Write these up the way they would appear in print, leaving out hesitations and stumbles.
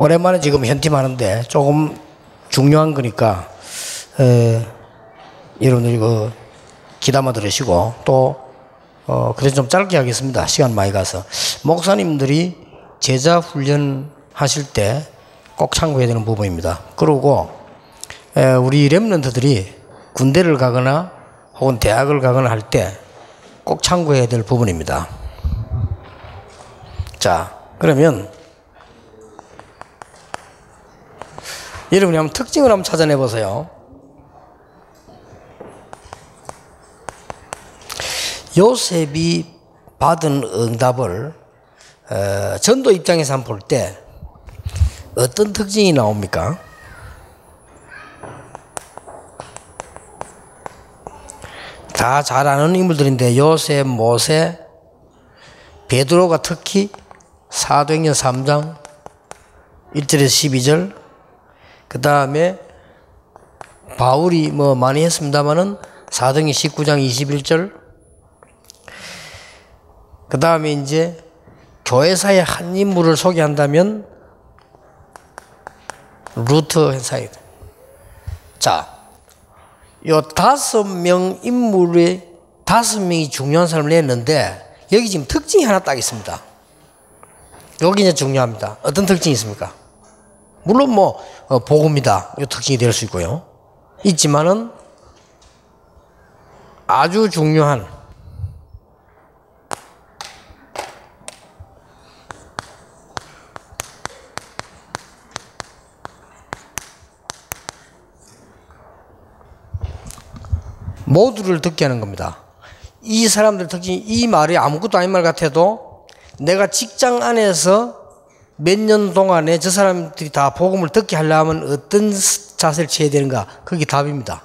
오랜만에 지금 현팀 하는데 조금 중요한 거니까 여러분들 이거 귀담아 들으시고 또 그래서 좀 짧게 하겠습니다. 시간 많이 가서. 목사님들이 제자 훈련 하실 때 꼭 참고해야 되는 부분입니다. 그리고 우리 렘넌트들이 군대를 가거나 혹은 대학을 가거나 할 때 꼭 참고해야 될 부분입니다. 자, 그러면 여러분이 한번 특징을 한번 찾아내 보세요. 요셉이 받은 응답을 전도 입장에서 한번 볼 때 어떤 특징이 나옵니까? 다 잘 아는 인물들인데 요셉, 모세, 베드로가 특히 사도행전 3장 1절에서 12절, 그 다음에 바울이 뭐 많이 했습니다마는 사도행전 19장 21절, 그 다음에 이제 교회사의 한 인물을 소개한다면 루트 회사에. 자, 요 5명 인물의 5명이 중요한 사람을 냈는데 여기 지금 특징이 하나 딱 있습니다. 여기 이제 중요합니다. 어떤 특징이 있습니까? 물론 뭐 복음이다, 이 특징이 될 수 있고요. 있지만은 아주 중요한 모두를 듣게 하는 겁니다. 이 사람들 특징이, 이 말이 아무것도 아닌 말 같아도 내가 직장 안에서 몇 년 동안에 저 사람들이 다 복음을 듣게 하려면 어떤 자세를 취해야 되는가, 그게 답입니다.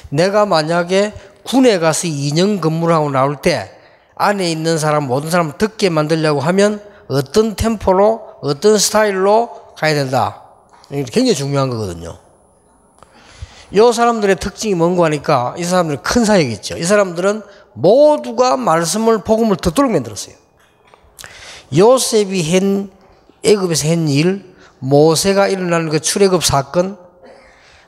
내가 만약에 군에 가서 2년 근무를 하고 나올 때 안에 있는 사람, 모든 사람을 듣게 만들려고 하면 어떤 템포로, 어떤 스타일로 가야 된다. 이게 굉장히 중요한 거거든요. 이 사람들의 특징이 뭔가 하니까 이 사람들은 큰 사역이 있죠. 이 사람들은 모두가 말씀을, 복음을 듣도록 만들었어요. 요셉이 애굽에서 한 일, 모세가 일어나는 그 출애굽 사건,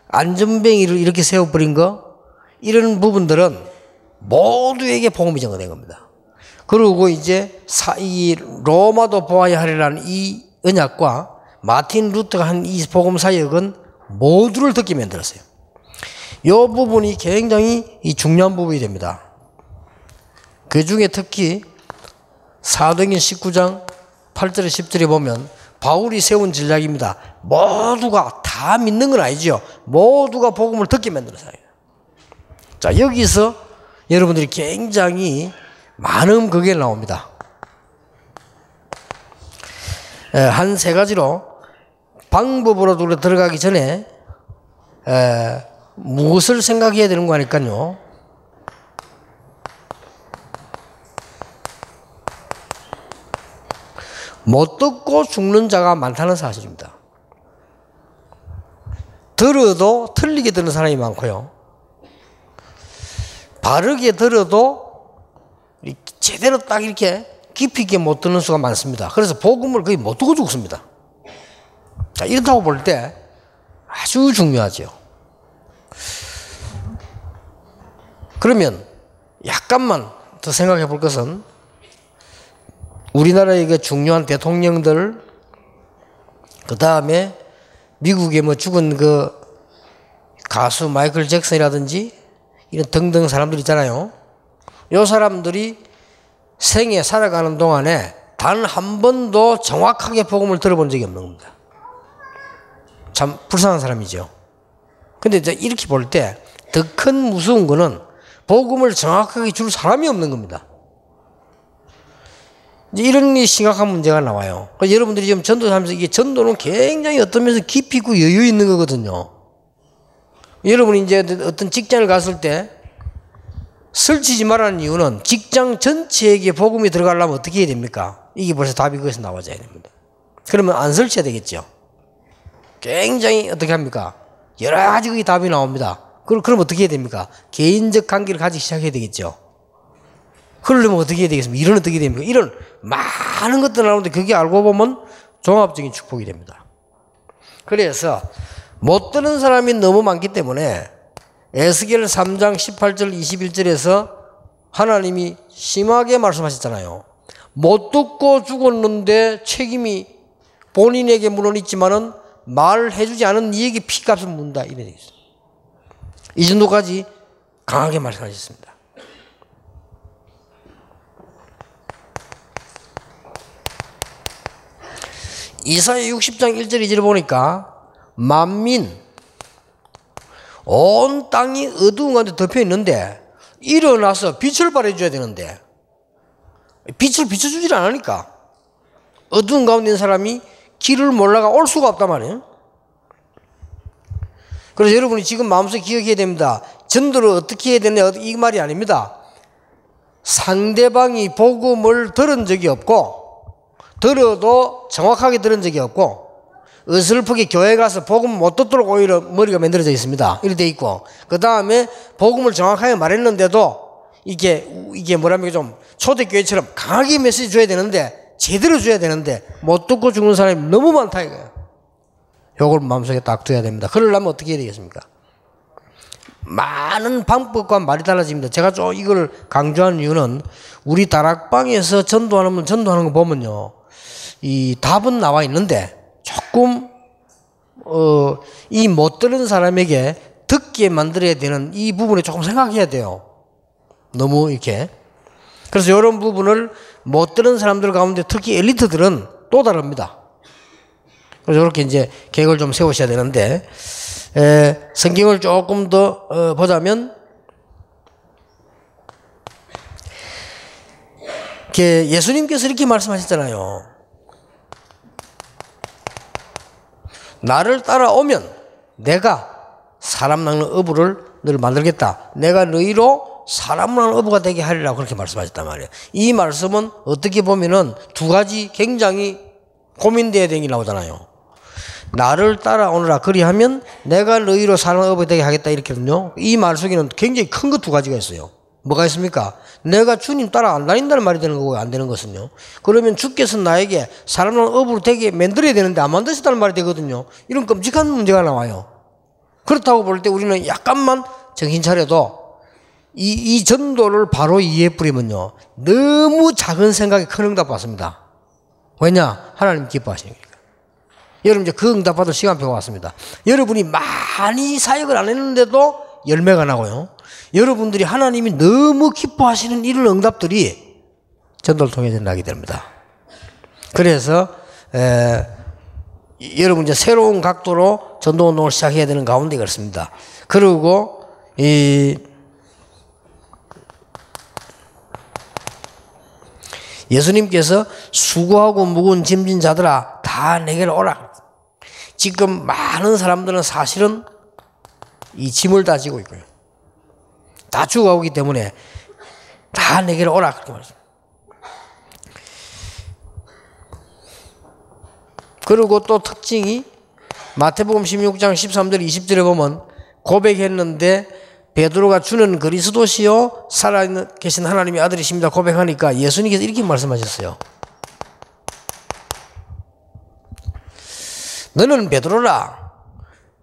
안전뱅이를 이렇게 세워버린 거, 이런 부분들은 모두에게 복음이 전가된 겁니다. 그리고 이제 이 로마도 보아야 하리라는 이 언약과 마틴 루터가 한 이 복음 사역은 모두를 듣게 만들었어요. 이 부분이 굉장히 중요한 부분이 됩니다. 그 중에 특히 사도행전 19장 8절에 10절에 보면 바울이 세운 전략입니다. 모두가 다 믿는 건 아니죠. 모두가 복음을 듣게 만들었어요. 자, 여기서 여러분들이 굉장히 많은 그게 나옵니다. 한 3가지로 방법으로 들어가기 전에 무엇을 생각해야 되는 거 하니까요. 못 듣고 죽는 자가 많다는 사실입니다. 들어도 틀리게 듣는 사람이 많고요. 바르게 들어도 제대로 딱 이렇게 깊이 있게 못 듣는 수가 많습니다. 그래서 복음을 거의 못 듣고 죽습니다. 자, 이렇다고 볼 때 아주 중요하죠. 그러면 약간만 더 생각해 볼 것은 우리나라의 그 중요한 대통령들, 그 다음에 미국의 뭐 죽은 그 가수 마이클 잭슨이라든지 이런 등등 사람들 있잖아요. 이 사람들이 생에 살아가는 동안에 단 한 번도 정확하게 복음을 들어본 적이 없는 겁니다. 참 불쌍한 사람이죠. 근데 이제 이렇게 볼 때 더 큰 무서운 거는 복음을 정확하게 줄 사람이 없는 겁니다. 이제 이런 심각한 문제가 나와요. 그러니까 여러분들이 지금 전도하면서 이게 전도는 굉장히 어떤 면에서 깊이 있고 여유 있는 거거든요. 여러분이 이제 어떤 직장을 갔을 때 설치지 말라는 이유는 직장 전체에게 복음이 들어가려면 어떻게 해야 됩니까? 이게 벌써 답이 거기서 나와줘야 됩니다. 그러면 안 설치해야 되겠죠. 굉장히 어떻게 합니까? 여러 가지 그게 답이 나옵니다. 그럼 어떻게 해야 됩니까? 개인적 관계를 가지기 시작해야 되겠죠. 그러려면 어떻게 해야 되겠습니까? 이런 어떻게 됩니까? 이런 많은 것들 나오는데 그게 알고 보면 종합적인 축복이 됩니다. 그래서 못 드는 사람이 너무 많기 때문에 에스겔 3장 18절 21절에서 하나님이 심하게 말씀하셨잖아요. 못 듣고 죽었는데 책임이 본인에게 물론 있지만은 말해주지 않은 이에게 피값을 묻는다 이래 되어 있어요. 이 정도까지 강하게 말씀하셨습니다. 이사야 60장 1절 2절을 보니까 만민 온 땅이 어두운 가운데 덮여 있는데 일어나서 빛을 발해줘야 되는데 빛을 비춰주질 않으니까 어두운 가운데 있는 사람이 길을 몰라가 올 수가 없단 말이에요. 그래서 여러분이 지금 마음속에 기억해야 됩니다. 전도를 어떻게 해야 되냐 이 말이 아닙니다. 상대방이 복음을 들은 적이 없고 들어도 정확하게 들은 적이 없고 어설프게 교회 가서 복음 못 듣도록 오히려 머리가 만들어져 있습니다. 이렇게 돼 있고 그 다음에 복음을 정확하게 말했는데도 이게 뭐라면 좀 초대교회처럼 강하게 메시지 줘야 되는데 제대로 줘야 되는데 못 듣고 죽는 사람이 너무 많다 이거예요. 요걸 마음속에 딱 둬야 됩니다. 그러려면 어떻게 해야 되겠습니까? 많은 방법과 말이 달라집니다. 제가 좀 이걸 강조하는 이유는 우리 다락방에서 전도하는 거 보면요. 이 답은 나와 있는데 조금 이 못 들은 사람에게 듣게 만들어야 되는 이 부분에 조금 생각해야 돼요. 너무 이렇게. 그래서 이런 부분을 못 들은 사람들 가운데 특히 엘리트들은 또 다릅니다. 그래서 이렇게 이제 계획을 좀 세우셔야 되는데 성경을 조금 더 보자면 예수님께서 이렇게 말씀하셨잖아요. 나를 따라오면 내가 사람 낚는 어부를 너를 만들겠다. 내가 너희로 사람 낚는 어부가 되게 하리라고 그렇게 말씀하셨단 말이에요. 이 말씀은 어떻게 보면은 두 가지 굉장히 고민돼야 되는 게 나오잖아요. 나를 따라오느라 그리하면 내가 너희로 사람 어부가 되게 하겠다 이렇게는요. 이 말 속에는 굉장히 큰 것 두 가지가 있어요. 뭐가 있습니까? 내가 주님 따라 안 다닌다는 말이 되는 거고 안 되는 것은요. 그러면 주께서 나에게 사람을 어부로 되게 만들어야 되는데 안 만드셨다는 말이 되거든요. 이런 끔찍한 문제가 나와요. 그렇다고 볼 때 우리는 약간만 정신 차려도 이 전도를 바로 이해해 뿌리면요. 너무 작은 생각에 큰 응답 받습니다. 왜냐? 하나님 기뻐하시는 거니까. 여러분 이제 그 응답 받을 시간표가 왔습니다. 여러분이 많이 사역을 안 했는데도 열매가 나고요. 여러분들이 하나님이 너무 기뻐하시는 이런 응답들이 전도를 통해 나게 됩니다. 그래서 여러분 이제 새로운 각도로 전도 운동을 시작해야 되는 가운데 그렇습니다. 그리고 예수님께서 수고하고 무거운 짐진 자들아 다 내게로 오라. 지금 많은 사람들은 사실은 이 짐을 다 지고 있고요. 다 죽어가기 때문에 다 내게로 오라 그렇게 말합니다. 그리고 또 특징이 마태복음 16장 13절 20절에 보면 고백했는데 베드로가 주는 그리스도시요 살아계신 하나님의 아들이십니다 고백하니까 예수님께서 이렇게 말씀하셨어요. 너는 베드로라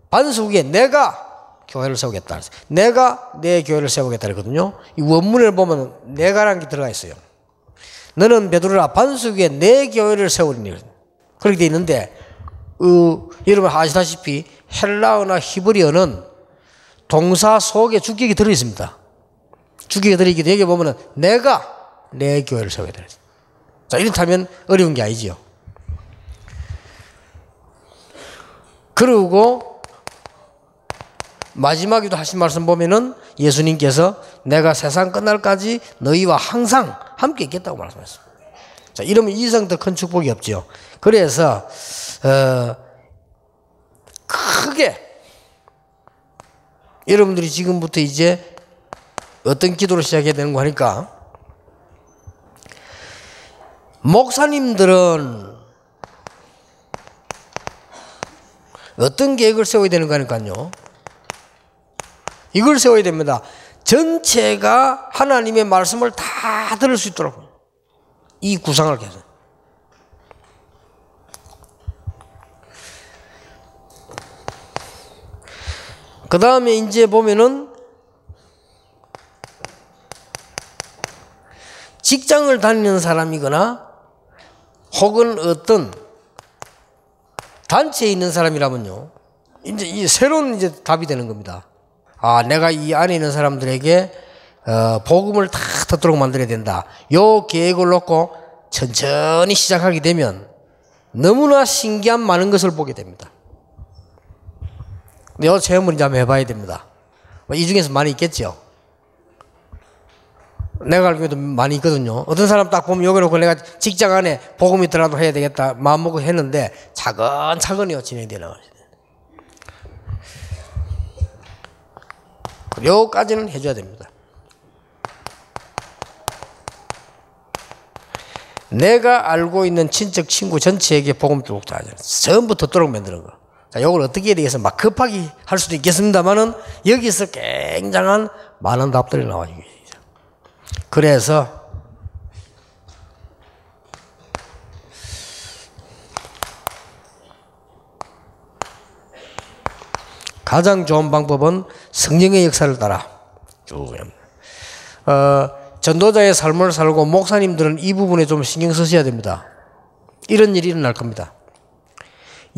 반석 위에 내가 교회를 세우겠다. 내가 내 교회를 세우겠다 그러거든요. 이 원문을 보면 내가라는 게 들어가 있어요. 너는 베드로라 반석 위에 내 교회를 세우리니 그렇게 돼 있는데 여러분 아시다시피 헬라어나 히브리어는 동사 속에 주격이 들어있습니다. 주격이 들어있기 때문에 여기 보면 내가 내 교회를 세우겠다. 자, 이렇다면 어려운 게 아니지요. 그리고 마지막에도 하신 말씀 보면은 예수님께서 내가 세상 끝날까지 너희와 항상 함께 있겠다고 말씀하셨습니다. 자, 이러면 이상 더 큰 축복이 없지요. 그래서 크게 여러분들이 지금부터 이제 어떤 기도를 시작해야 되는 거 하니까 목사님들은 어떤 계획을 세워야 되는 거 하니까요. 이걸 세워야 됩니다. 전체가 하나님의 말씀을 다 들을 수 있도록 이 구상을 계속. 그 다음에 이제 보면은 직장을 다니는 사람이거나 혹은 어떤 단체에 있는 사람이라면요, 이제 이 새로운 이제 답이 되는 겁니다. 아, 내가 이 안에 있는 사람들에게 복음을 다 듣도록 만들어야 된다. 요 계획을 놓고 천천히 시작하게 되면 너무나 신기한 많은 것을 보게 됩니다. 이 체험을 이제 한번 해봐야 됩니다. 이 중에서 많이 있겠죠. 내가 알기로도 많이 있거든요. 어떤 사람 딱 보면 여기 놓고 내가 직장 안에 복음이 있더라도 해야 되겠다 마음먹고 했는데 차근차근히요 진행되어 나가요. 요까지는 해줘야 됩니다. 내가 알고 있는 친척 친구 전체에게 복음 쭉 다 전부 듣도록 만드는 거. 자, 요걸 어떻게 해야 되겠어? 막 급하게 할 수도 있겠습니다만은 여기서 굉장한 많은 답들이 나와요. 그래서 가장 좋은 방법은 성령의 역사를 따라 쭉 전도자의 삶을 살고 목사님들은 이 부분에 좀 신경 쓰셔야 됩니다. 이런 일이 일어날 겁니다.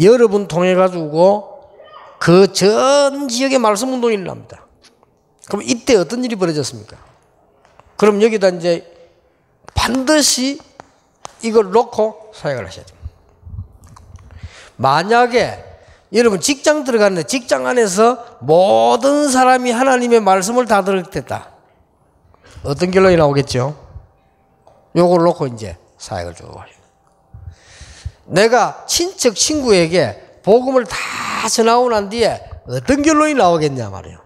여러분 통해 가지고 그 전 지역에 말씀 운동이 일어납니다. 그럼 이때 어떤 일이 벌어졌습니까? 그럼 여기다 이제 반드시 이걸 놓고 사역을 하셔야 됩니다. 만약에 여러분 직장 들어갔는데 직장 안에서 모든 사람이 하나님의 말씀을 다 들었겠다. 어떤 결론이 나오겠죠? 요걸 놓고 이제 사역을 쭉 하셔야 돼요. 내가 친척 친구에게 복음을 다 전하고 난 뒤에 어떤 결론이 나오겠냐 말이에요.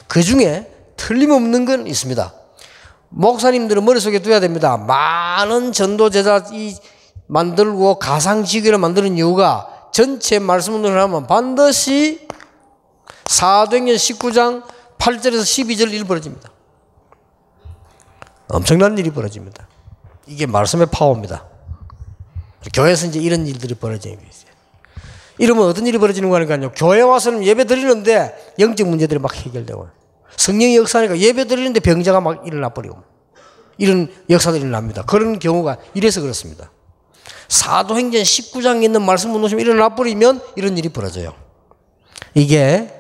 그 중에 틀림없는 건 있습니다. 목사님들은 머릿속에 둬야 됩니다. 많은 전도제자 만들고 가상지교를 만드는 이유가 전체 말씀 운동을 하면 반드시 사도행전 19장 8절에서 12절 일이 벌어집니다. 엄청난 일이 벌어집니다. 이게 말씀의 파워입니다. 교회에서 이제 이런 일들이 벌어지는 게 있어요. 이러면 어떤 일이 벌어지는 거니까요. 교회 와서는 예배 드리는데 영적 문제들이 막 해결되고, 성령의 역사니까 예배 드리는데 병자가 막 일어나 버리고, 이런 역사들이 일어납니다. 그런 경우가 이래서 그렇습니다. 사도행전 19장에 있는 말씀 운동이 일어나 버리면 이런 일이 벌어져요. 이게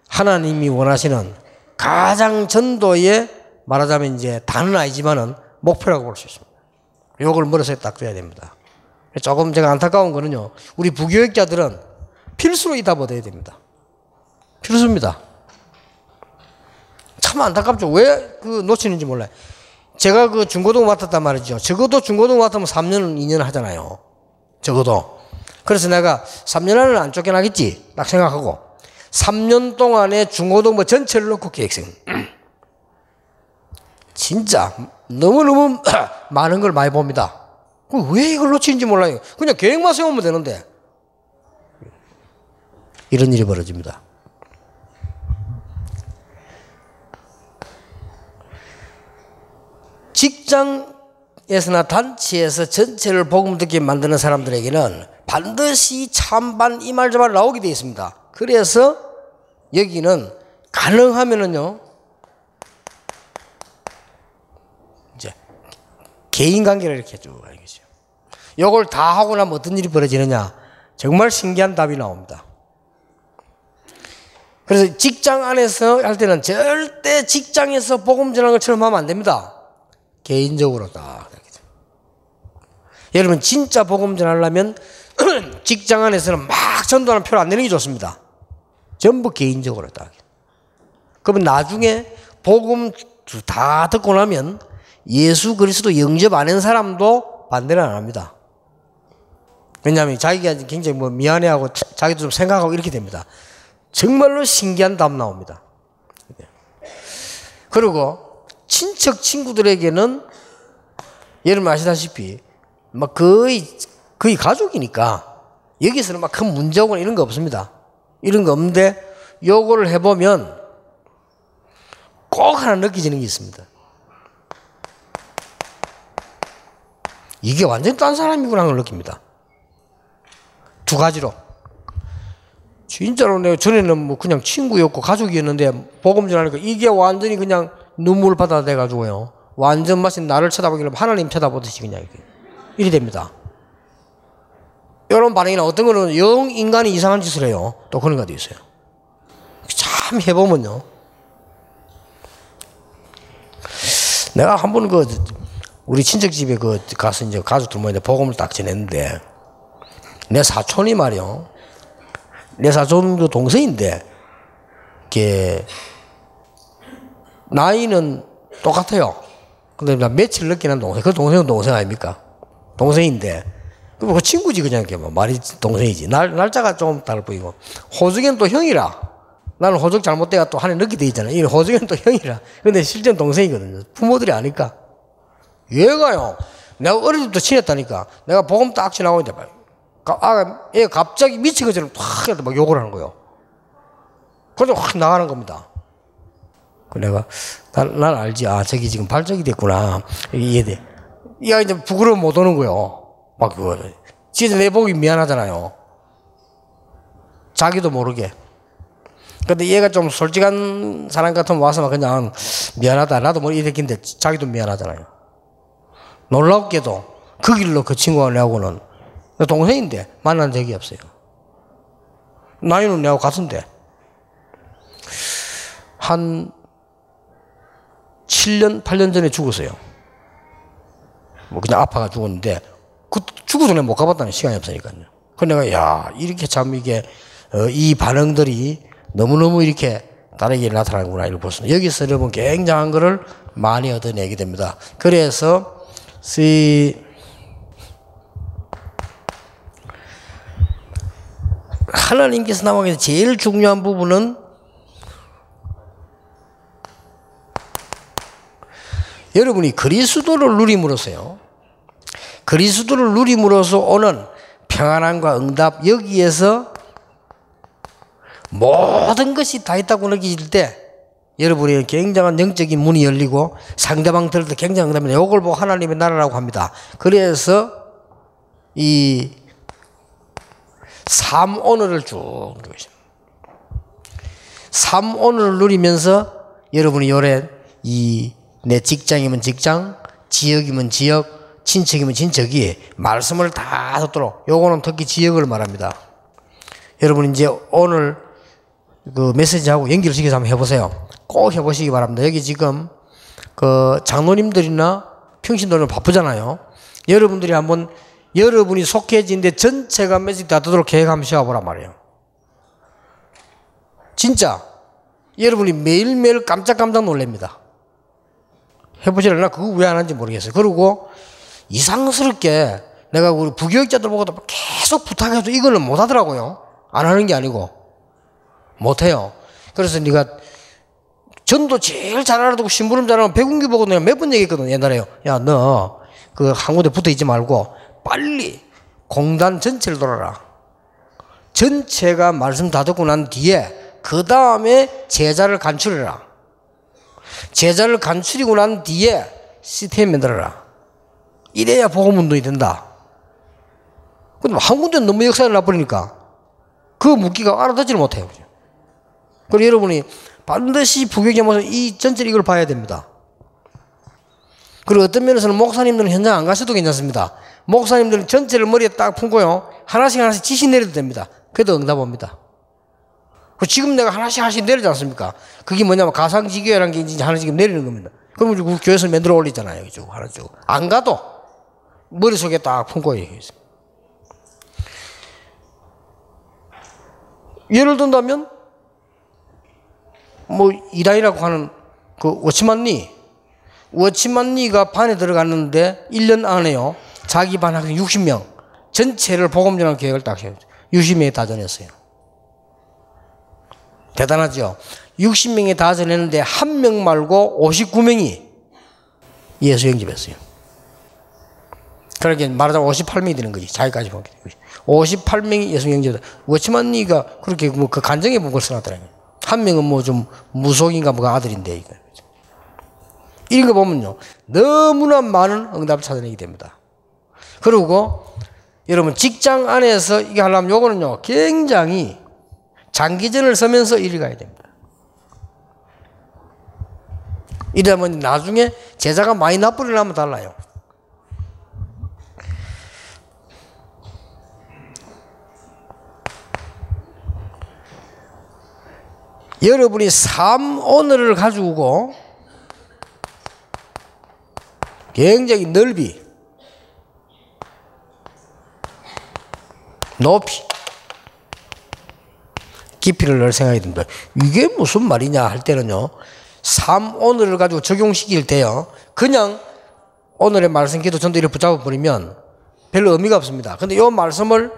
하나님이 원하시는 가장 전도의 말하자면 이제 다는 아니지만은 목표라고 볼 수 있습니다. 요걸 머릿속에 딱 둬야 됩니다. 조금 제가 안타까운 거는요, 우리 부교육자들은 필수로 이 답 얻어야 됩니다. 필수입니다. 참 안타깝죠. 왜 그 놓치는지 몰라요. 제가 그 중고등 맡았단 말이죠. 적어도 중고등 맡으면 3년, 2년 하잖아요. 적어도. 그래서 내가 3년 안에는 안 쫓겨나겠지 딱 생각하고 3년 동안에 중고등 전체를 놓고 계획생. 진짜 너무너무 많은 걸 많이 봅니다. 왜 이걸 놓치는지 몰라요. 그냥 계획만 세우면 되는데 이런 일이 벌어집니다. 직장에서나 단체에서 전체를 복음 듣게 만드는 사람들에게는 반드시 찬반 이 말 저 말 나오게 되어 있습니다. 그래서 여기는 가능하면은요, 이제 개인 관계를 이렇게 쭉 하는 거죠. 요걸 다 하고 나면 어떤 일이 벌어지느냐? 정말 신기한 답이 나옵니다. 그래서 직장 안에서 할 때는 절대 직장에서 복음 전하는 것처럼 하면 안 됩니다. 개인적으로 딱. 여러분 진짜 복음 전하려면 직장 안에서는 막 전도하는 표를 안 내는 게 좋습니다. 전부 개인적으로 딱. 그러면 나중에 복음 다 듣고 나면 예수 그리스도 영접 안 한 사람도 반대는 안 합니다. 왜냐하면 자기가 굉장히 미안해하고 자기도 좀 생각하고 이렇게 됩니다. 정말로 신기한 답 나옵니다. 그리고 친척 친구들에게는 여러분 아시다시피 막 거의 가족이니까 여기서는 막 큰 문제고 이런 거 없습니다. 이런 거 없는데 요거를 해보면 꼭 하나 느껴지는 게 있습니다. 이게 완전히 딴 사람이구나 하는 걸 느낍니다. 두 가지로. 진짜로 내가 전에는 뭐 그냥 친구였고 가족이었는데 복음 전하니까 이게 완전히 그냥 눈물 바다 돼가지고요. 완전 마치 나를 쳐다보기를 하나님 쳐다보듯이 그냥 이래 됩니다. 이런 반응이나 어떤 거는 영 인간이 이상한 짓을 해요. 또 그런 것도 있어요. 참 해보면요. 내가 한 번 우리 친척 집에 가서 이제 가족들 모인데 복음을 딱 전했는데 내 사촌이 말이요. 내 사촌 동생인데 나이는 똑같아요. 근데 며칠 늦게 난 동생. 그 동생은 동생 아닙니까? 동생인데 그 친구지 그냥 뭐 말이 동생이지. 날짜가 좀 다를 뿐이고 호적에는 또 형이라. 나는 호적 잘못돼가 또 한해 늦게 돼 있잖아. 이 호적에는 또 형이라. 근데 실제는 동생이거든요. 부모들이 아니까. 얘가요. 내가 어릴 때부터 친했다니까. 내가 복음 딱 지나고 있는데 얘가 갑자기 미친 것처럼 확 막 욕을 하는 거예요. 그래서 확 나가는 겁니다. 내가 난 알지. 아 저기 지금 발적이 됐구나. 이게 얘가 이제 부끄러움 못 오는 거예요. 막 진짜 내 보기 미안하잖아요. 자기도 모르게. 근데 얘가 좀 솔직한 사람 같으면 와서 막 그냥 미안하다. 나도 뭐 이랬긴데 자기도 미안하잖아요. 놀랍게도 그 길로 그 친구가 내하고는 동생인데 만난 적이 없어요. 나이는 내하고 같은데 한 7년, 8년 전에 죽었어요. 뭐 그냥 아파가 죽었는데 죽어서 내가 못 가봤다는 시간이 없으니까요. 그래서 내가 야 이렇게 참 이게 이 반응들이 너무너무 이렇게 다르게 나타나는구나 이걸 볼수 있어요. 여기서 여러분 굉장한 거를 많이 얻어내게 됩니다. 그래서 하나님께서 나에게 제일 중요한 부분은 여러분이 그리스도를 누림으로써요. 그리스도를 누림으로써 오는 평안함과 응답 여기에서 모든 것이 다 있다고 느끼실 때 여러분이 굉장한 영적인 문이 열리고 상대방 들을 때 굉장한 응답입니다. 이걸 보고 하나님의 나라라고 합니다. 그래서 이 삼오늘을 쭉 누리고 있습니다. 삼오늘을 누리면서 여러분이 요래 내 직장이면 직장, 지역이면 지역, 친척이면 친척이 말씀을 다 듣도록 요거는 특히 지역을 말합니다. 여러분 이제 오늘 그 메시지하고 연결시켜서 한번 해보세요. 꼭 해보시기 바랍니다. 여기 지금 그 장로님들이나 평신도는 바쁘잖아요. 여러분들이 한번 여러분이 속해진 데 전체가 메시지 다 듣도록 계획 한번 씌워보란 말이에요. 진짜 여러분이 매일매일 깜짝깜짝 놀랍니다. 해보시려나 그거 왜 안 하는지 모르겠어요. 그리고 이상스럽게 내가 우리 부교육자들 보고도 계속 부탁해도 이거는 못 하더라고요. 안 하는 게 아니고 못해요. 그래서 네가 전도 제일 잘 알아두고 심부름 잘하는 백운기 보고 내가 몇 번 얘기했거든 옛날에요. 야 너 그 한 군데 붙어 있지 말고 빨리 공단 전체를 돌아라. 전체가 말씀 다 듣고 난 뒤에 그 다음에 제자를 간출해라. 제자를 간출이고 난 뒤에 시스템 만들어라. 이래야 복음운동이 된다. 근데 한 군데는 너무 역사를 놔버리니까 그 묻기가 알아듣지를 못해요. 그리고 여러분이 반드시 부교육에 모셔서 이 전체를 이걸 봐야 됩니다. 그리고 어떤 면에서는 목사님들은 현장 안 가셔도 괜찮습니다. 목사님들은 전체를 머리에 딱 품고요. 하나씩 지시 내려도 됩니다. 그래도 응답 옵니다. 지금 내가 하나씩 내리지 않습니까? 그게 뭐냐면 가상지교회라는 게 이제 하나씩 내리는 겁니다. 그러면 그 교회에서 만들어 올리잖아요. 쭉 하나 쭉. 안 가도 머릿속에 딱 품고 있습니다. 예를 든다면 뭐 이라이라고 하는 그 워치만니가 반에 들어갔는데 1년 안에요. 자기 반 학생 60명 전체를 복음 전하는 계획을 딱 세웠어요. 60명이 다 전했어요. 대단하죠. 60명이 다 전했는데 한 명 말고 59명이 예수 영접했어요. 그렇게 말하자면 58명이 되는 거지. 자기까지 보게. 58명이 예수 영접했다. 워치만니가 그렇게 뭐 그 간증해 본 걸 써놨더라고요. 한 명은 뭐 좀 무속인가 뭐가 아들인데 이런 거 보면요 너무나 많은 응답을 찾아내게 됩니다. 그리고 여러분 직장 안에서 이게 하려면 요거는요 굉장히 장기전을 서면서 이리 가야 됩니다. 이러면 나중에 제자가 많이 나쁘게 나면 달라요. 여러분이 삶 오늘을 가지고 굉장히 넓이, 높이, 깊이를 넣을 생각이 듭니다. 이게 무슨 말이냐 할 때는요, 삶 오늘을 가지고 적용시킬 때요, 그냥 오늘의 말씀 기도 전도 이렇게 붙잡아버리면 별로 의미가 없습니다. 근데 이 말씀을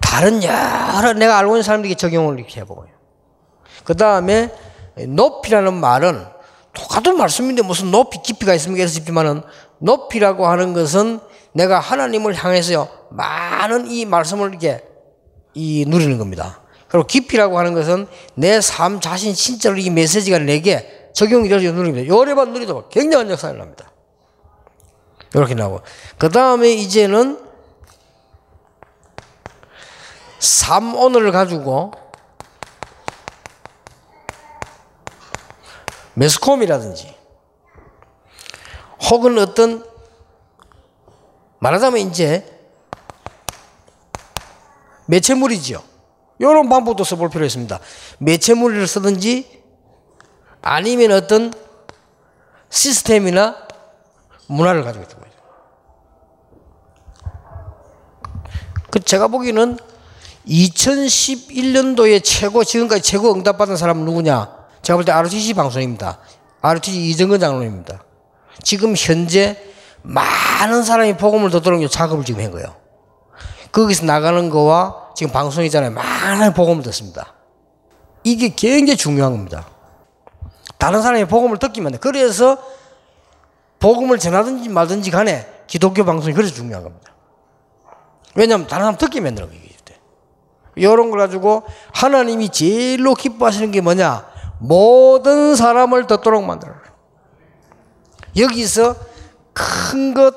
다른 여러 내가 알고 있는 사람들에게 적용을 이렇게 해보고요. 그 다음에 높이라는 말은 똑같은 말씀인데 무슨 높이 깊이가 있습니까? 싶지만은 높이라고 하는 것은 내가 하나님을 향해서요 많은 이 말씀을 이렇게 누리는 겁니다. 그리고 깊이라고 하는 것은 내 삶 자신 진짜로 이 메시지가 내게 적용이 되어서 누리는 겁니다. 요래만 누리도 굉장한 역사를 납니다. 이렇게 나오고 그 다음에 이제는 삶 오늘을 가지고 매스컴이라든지 혹은 어떤 말하자면 이제 매체물이지요. 이런 방법도 써볼 필요가 있습니다. 매체물을 쓰든지 아니면 어떤 시스템이나 문화를 가지고 있는 거죠. 제가 보기에는 2011년도에 지금까지 최고 응답받은 사람은 누구냐? 제가 볼 때 RTC 방송입니다. RTC 이정근 장로님입니다. 지금 현재 많은 사람이 복음을 듣도록 작업을 지금 한 거예요. 거기서 나가는 거와 지금 방송이잖아요. 많은 복음을 듣습니다. 이게 굉장히 중요한 겁니다. 다른 사람이 복음을 듣기만 해. 그래서 복음을 전하든지 말든지 간에 기독교 방송이 그래서 중요한 겁니다. 왜냐하면 다른 사람 듣게 만드는 거예요. 이런 걸 가지고 하나님이 제일로 기뻐하시는 게 뭐냐? 모든 사람을 듣도록 만들어요. 여기서 큰 것,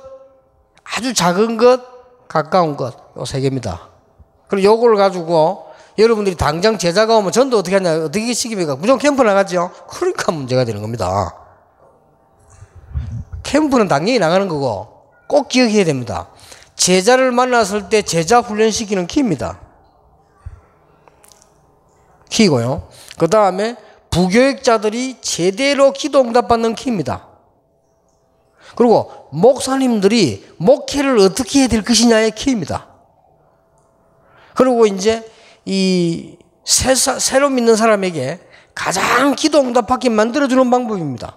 아주 작은 것, 가까운 것, 요 세 개입니다. 그리고 요걸 가지고 여러분들이 당장 제자가 오면 전도 어떻게 하냐, 어떻게 시킵니까? 무조건 캠프 나가죠? 그러니까 문제가 되는 겁니다. 캠프는 당연히 나가는 거고 꼭 기억해야 됩니다. 제자를 만났을 때 제자 훈련시키는 키입니다. 키고요. 그 다음에 부교육자들이 제대로 기도 응답받는 키입니다. 그리고 목사님들이 목회를 어떻게 해야 될 것이냐의 키입니다. 그리고 이제 이 새로 믿는 사람에게 가장 기도 응답받게 만들어주는 방법입니다.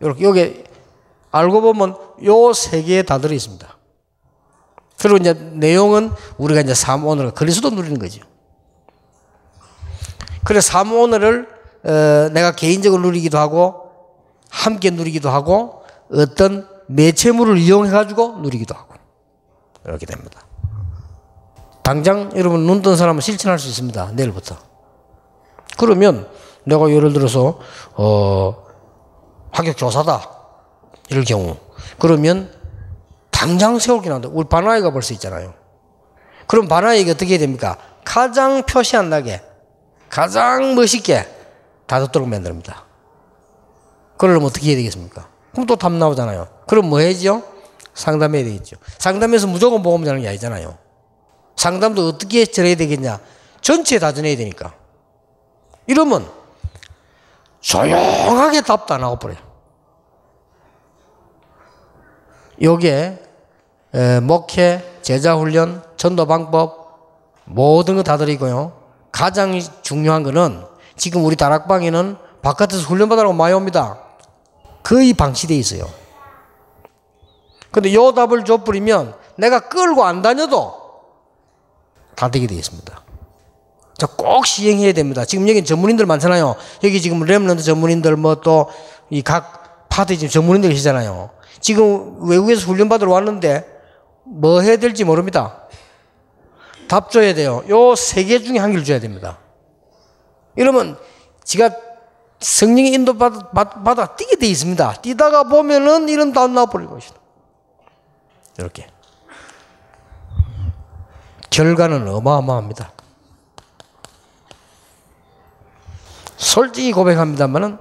이렇게 여기 알고 보면 요 세 개에 다 들어 있습니다. 그리고 이제 내용은 우리가 이제 삶 오늘을 그리스도 누리는 거죠. 그래서 삶 오늘을 내가 개인적으로 누리기도 하고 함께 누리기도 하고 어떤 매체물을 이용해 가지고 누리기도 하고 이렇게 됩니다. 당장 여러분 눈 뜬 사람은 실천할 수 있습니다. 내일부터. 그러면 내가 예를 들어서 합격 교사다 이럴 경우 그러면 당장 세우긴 한다. 우리 바나이가 벌써 있잖아요. 그럼 바나이가 어떻게 해야 됩니까? 가장 표시 안 나게 가장 멋있게 다 듣도록 만듭니다. 그러려면 어떻게 해야 되겠습니까? 그럼 또 답 나오잖아요. 그럼 뭐 해야죠? 상담해야 되겠죠. 상담에서 무조건 복음 전하는 게 아니잖아요. 상담도 어떻게 전해야 되겠냐? 전체 다 전해야 되니까. 이러면 조용하게 답도 안 하고 버려요. 요게 목회, 제자훈련, 전도방법 모든 거 다 들어있고요. 가장 중요한 거는 지금 우리 다락방에는 바깥에서 훈련받으라고 많이 옵니다. 거의 방치되어 있어요. 근데 요 답을 줘버리면 내가 끌고 안 다녀도 다 되게 되어 있습니다. 자, 꼭 시행해야 됩니다. 지금 여기 전문인들 많잖아요. 여기 지금 렘넌트 전문인들 뭐 또 이 각 파트 지금 전문인들 계시잖아요. 지금 외국에서 훈련받으러 왔는데 뭐 해야 될지 모릅니다. 답 줘야 돼요. 요 세 개 중에 한 개를 줘야 됩니다. 이러면 지가 성령의 인도 받아 뛰게 돼 있습니다. 뛰다가 보면은 이런 답 나와버리고 것이다. 이렇게. 결과는 어마어마합니다. 솔직히 고백합니다만은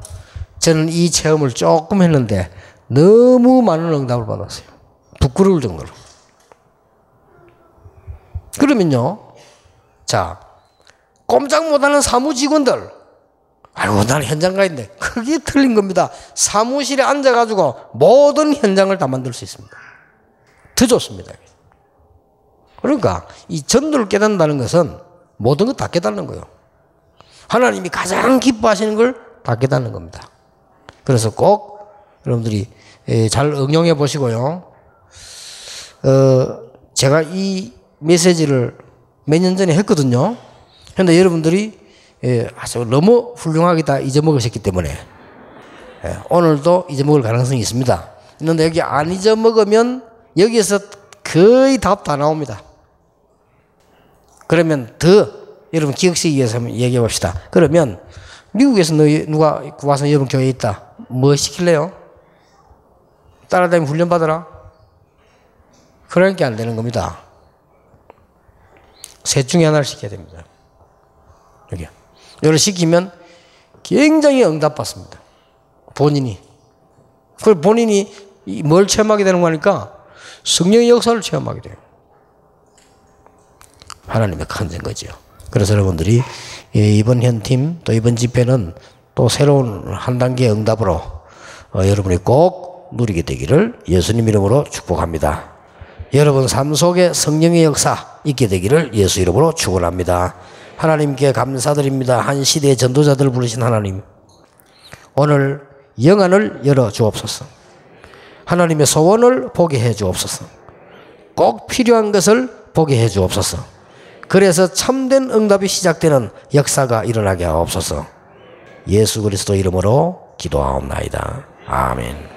저는 이 체험을 조금 했는데 너무 많은 응답을 받았어요. 부끄러울 정도로. 그러면요, 자, 꼼짝 못하는 사무직원들, 아이고, 나는 현장 가 있네. 그게 틀린 겁니다. 사무실에 앉아가지고 모든 현장을 다 만들 수 있습니다. 더 좋습니다. 그러니까 이 전도를 깨닫는다는 것은 모든 것 다 깨닫는 거예요. 하나님이 가장 기뻐하시는 걸 다 깨닫는 겁니다. 그래서 꼭 여러분들이 잘 응용해 보시고요. 제가 이 메시지를 몇 년 전에 했거든요. 그런데 여러분들이 아주 너무 훌륭하게 다 잊어먹으셨기 때문에 오늘도 잊어먹을 가능성이 있습니다. 그런데 여기 안 잊어먹으면 여기에서 거의 답 다 나옵니다. 그러면 더 여러분 기억시키기 위해서 한번 얘기해 봅시다. 그러면 미국에서 누가 와서 여러분 교회에 있다. 뭐 시킬래요? 따라다니면 훈련 받아라? 그러니까 안 되는 겁니다. 셋 중에 하나를 시켜야 됩니다. 여기. 이걸 시키면 굉장히 응답받습니다. 본인이. 그걸 본인이 뭘 체험하게 되는 거니까 성령의 역사를 체험하게 돼요. 하나님의 간증 거죠. 그래서 여러분들이 이번 현팀 또 이번 집회는 또 새로운 한 단계의 응답으로 여러분이 꼭 누리게 되기를 예수님 이름으로 축복합니다. 여러분 삶 속에 성령의 역사 있게 되기를 예수 이름으로 축원합니다. 하나님께 감사드립니다. 한 시대의 전도자들을 부르신 하나님, 오늘 영안을 열어 주옵소서. 하나님의 소원을 보게 해 주옵소서. 꼭 필요한 것을 보게 해 주옵소서. 그래서 참된 응답이 시작되는 역사가 일어나게 하옵소서. 예수 그리스도 이름으로 기도하옵나이다. 아멘.